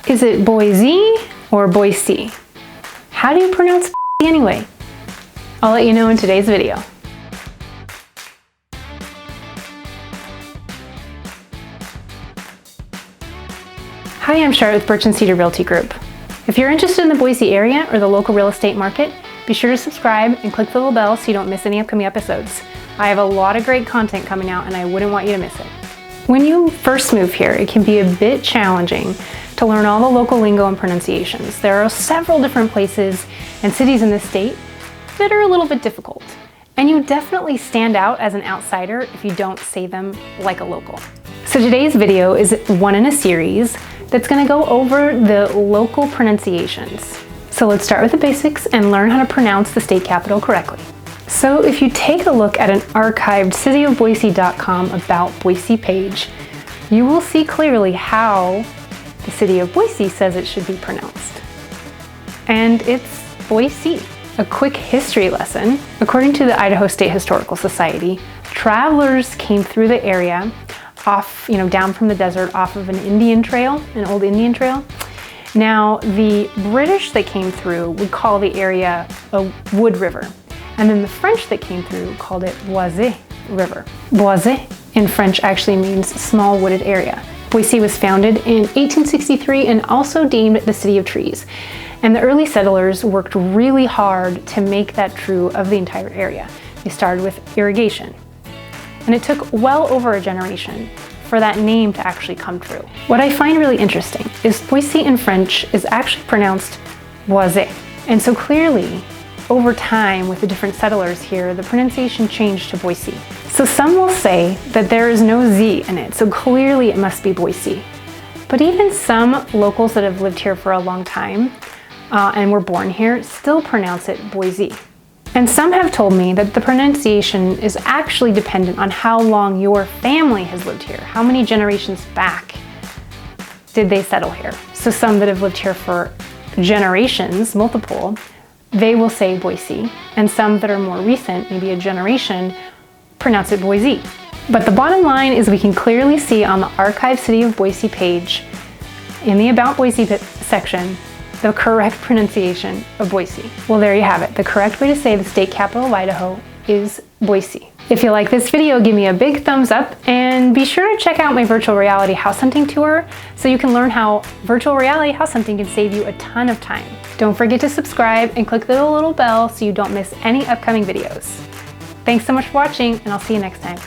Is it Boise or Boise? How do you pronounce anyway? I'll let you know in today's video. Hi, I'm Charlotte with Birch & Cedar Realty Group. If you're interested in the Boise area or the local real estate market, be sure to subscribe and click the little bell so you don't miss any upcoming episodes. I have a lot of great content coming out and I wouldn't want you to miss it. When you first move here, it can be a bit challenging to learn all the local lingo and pronunciations. There are several different places and cities in the state that are a little bit difficult. And you definitely stand out as an outsider if you don't say them like a local. So today's video is one in a series that's going to go over the local pronunciations. So let's start with the basics and learn how to pronounce the state capital correctly. So if you take a look at an archived cityofboise.com About Boise page, you will see clearly how the city of Boise says it should be pronounced. And it's Boise. A quick history lesson. According to the Idaho State Historical Society, travelers came through the area down from the desert off of an Indian trail, an old Indian trail. Now, the British that came through would call the area a wood river. And then the French that came through called it Boisé River. Boisé in French actually means small wooded area. Boise was founded in 1863 and also deemed the city of trees. And the early settlers worked really hard to make that true of the entire area. They started with irrigation. And it took well over a generation for that name to actually come true. What I find really interesting is Boise in French is actually pronounced Boisé. And so clearly, over time with the different settlers here, the pronunciation changed to Boise. So some will say that there is no Z in it, so clearly it must be Boise. But even some locals that have lived here for a long time and were born here still pronounce it Boise. And some have told me that the pronunciation is actually dependent on how long your family has lived here. How many generations back did they settle here? So some that have lived here for generations, multiple, they will say Boise, and some that are more recent, maybe a generation, pronounce it Boise. But the bottom line is we can clearly see on the Archive City of Boise page, in the About Boise section, the correct pronunciation of Boise. Well, there you have it. The correct way to say the state capital of Idaho is Boise. If you like this video, give me a big thumbs up and be sure to check out my virtual reality house hunting tour so you can learn how virtual reality house hunting can save you a ton of time. Don't forget to subscribe and click the little bell so you don't miss any upcoming videos. Thanks so much for watching, and I'll see you next time.